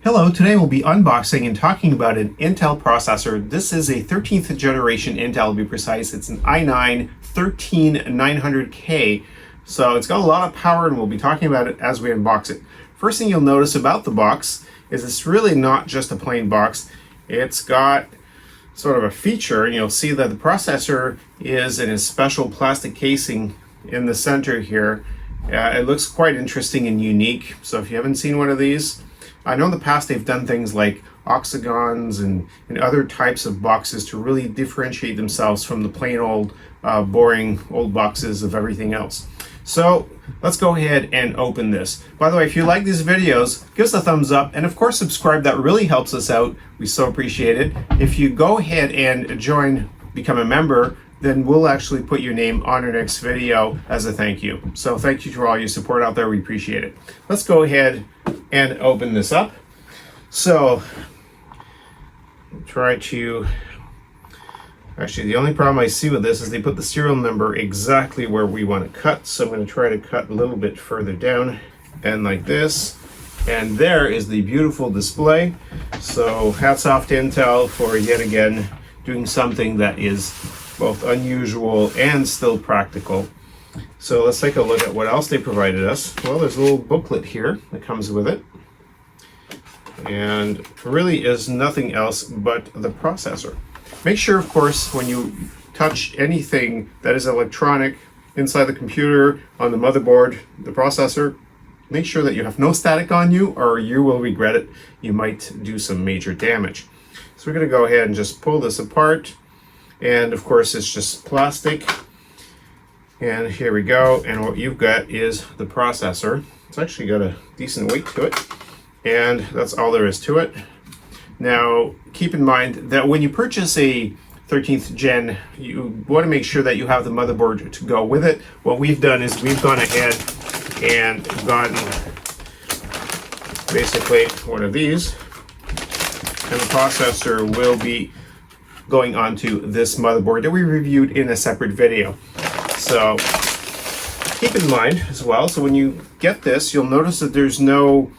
Hello, today we'll be unboxing and talking about an Intel processor. This is a 13th generation Intel, to be precise. It's an i9-13900k. So it's got a lot of power and we'll be talking about it as we unbox it. First thing you'll notice about the box is it's really not just a plain box. It's got sort of a feature, and you'll see that the processor is in a special plastic casing in the center here. It looks quite interesting and unique. So if you haven't seen one of these, I know in the past they've done things like octagons and other types of boxes to really differentiate themselves from the plain old boring old boxes of everything else. So let's go ahead and open this. By the way, if you like these videos, give us a thumbs up and of course subscribe. That really helps us out. We so appreciate it. If you go ahead and become a member, then we'll actually put your name on our next video as a thank you. So thank you for all your support out there. We appreciate it. Let's go ahead and open this up. So try to, actually the only problem I see with this is they put the serial number exactly where we want to cut. So I'm going to try to cut a little bit further down and like this. And there is the beautiful display. So hats off to Intel for yet again doing something that is both unusual and still practical. So let's take a look at what else they provided us. Well, there's a little booklet here that comes with it. And really is nothing else but the processor. Make sure, of course, when you touch anything that is electronic inside the computer, on the motherboard, the processor, make sure that you have no static on you or you will regret it. You might do some major damage. So we're going to go ahead and just pull this apart. And of course it's just plastic, and here we go, and what you've got is the processor. It's actually got a decent weight to it, and that's all there is to it. Now keep in mind that when you purchase a 13th gen, you want to make sure that you have the motherboard to go with it. What we've done is we've gone ahead and gotten basically one of these, and the processor will be going onto this motherboard that we reviewed in a separate video. So keep in mind as well, so when you get this, you'll notice that there's no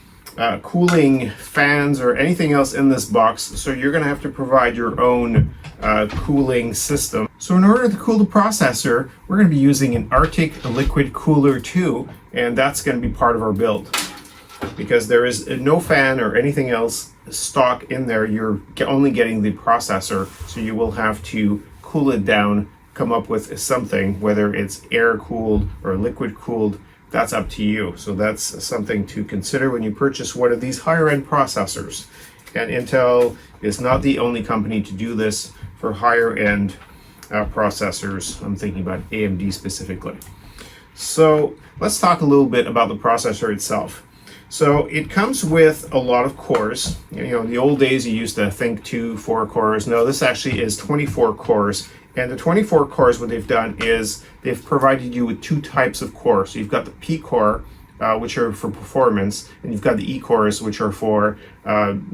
cooling fans or anything else in this box, so you're going to have to provide your own cooling system. So in order to cool the processor, we're going to be using an Arctic liquid cooler 2, and that's going to be part of our build. Because there is no fan or anything else stock in there, you're only getting the processor, so you will have to cool it down, come up with something, whether it's air cooled or liquid cooled, that's up to you. So that's something to consider when you purchase one of these higher end processors. And Intel is not the only company to do this for higher end processors. I'm thinking about AMD specifically. So let's talk a little bit about the processor itself. So it comes with a lot of cores. You know, in the old days you used to think 4 cores. No, this actually is 24 cores. And the 24 cores, what they've done is they've provided you with 2 types of cores. So you've got the P core, which are for performance, and you've got the E cores, which are for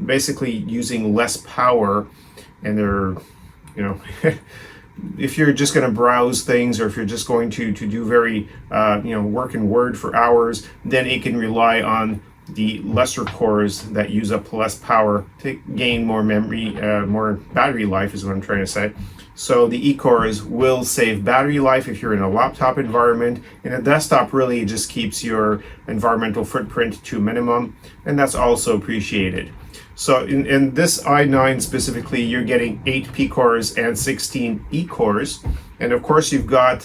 basically using less power. And they're, you know, if you're just going to browse things, or if you're just going to do very, work in Word for hours, then it can rely on the lesser cores that use up less power to gain more memory, more battery life is what I'm trying to say. So the E cores will save battery life if you're in a laptop environment. In a desktop, really it just keeps your environmental footprint to a minimum, and that's also appreciated. So in this i9 specifically, you're getting 8 P cores and 16 E cores. And of course you've got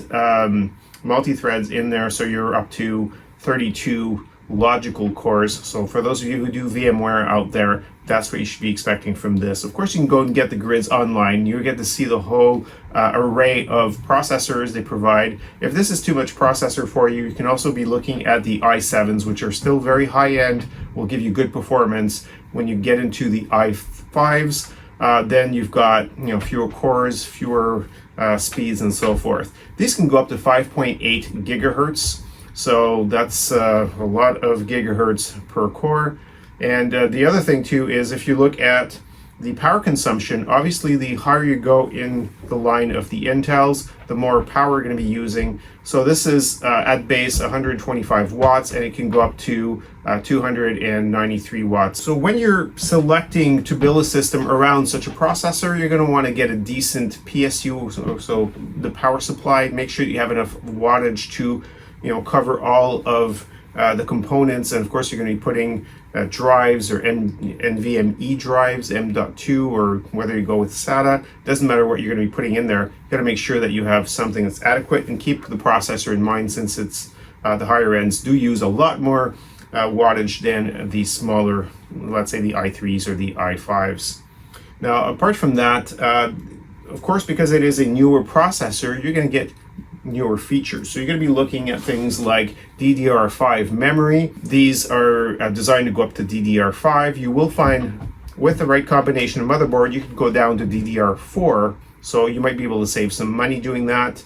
multi-threads in there, so you're up to 32 logical cores. So for those of you who do VMware out there, that's what you should be expecting from this. Of course you can go and get the grids online. You get to see the whole array of processors they provide. If this is too much processor for you, you can also be looking at the i7s, which are still very high end, will give you good performance. When you get into the i5s, then you've got fewer cores, fewer speeds, and so forth. These can go up to 5.8 gigahertz, so that's a lot of gigahertz per core. And the other thing too is if you look at the power consumption, obviously the higher you go in the line of the Intels, the more power you're going to be using. So this is at base 125 watts, and it can go up to 293 watts. So when you're selecting to build a system around such a processor, you're going to want to get a decent PSU, so the power supply. Make sure you have enough wattage to cover all of the components, and of course you're going to be putting drives or NVMe drives, M.2, or whether you go with SATA. Doesn't matter what you're going to be putting in there. You got to make sure that you have something that's adequate, and keep the processor in mind, since it's the higher ends do use a lot more wattage than the smaller, let's say the i3s or the i5s. Now, apart from that, of course, because it is a newer processor, you're going to get newer features. So you're going to be looking at things like DDR5 memory. These are designed to go up to DDR5. You will find with the right combination of motherboard, you can go down to DDR4. So you might be able to save some money doing that.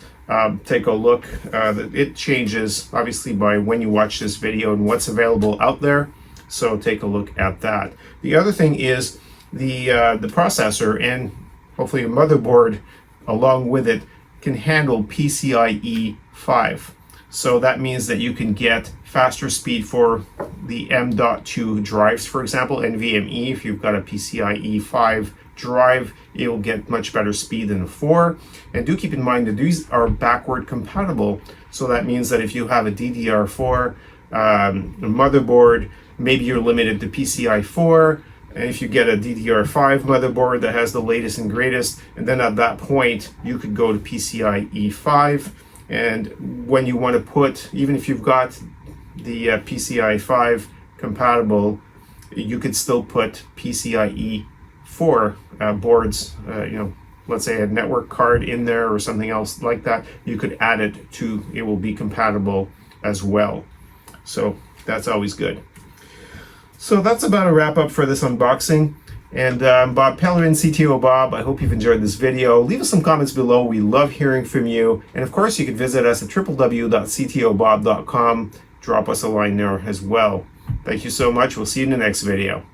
Take a look. It changes obviously by when you watch this video and what's available out there. So take a look at that. The other thing is the processor, and hopefully a motherboard along with it, can handle PCIe 5. So that means that you can get faster speed for the M.2 drives, for example, NVMe. If you've got a PCIe 5 drive, it will get much better speed than a 4. And do keep in mind that these are backward compatible. So that means that if you have a DDR4 motherboard, maybe you're limited to PCI 4. And if you get a DDR5 motherboard that has the latest and greatest, and then at that point, you could go to PCIe 5. And when you want to put, even if you've got the PCI 5 compatible, you could still put PCIe 4 boards, let's say a network card in there or something else like that. You could add it to, it will be compatible as well. So that's always good. So that's about a wrap up for this unboxing. And I'm Bob Pellerin, CTOBOB. I hope you've enjoyed this video. Leave us some comments below. We love hearing from you. And of course, you can visit us at www.ctobob.com. Drop us a line there as well. Thank you so much. We'll see you in the next video.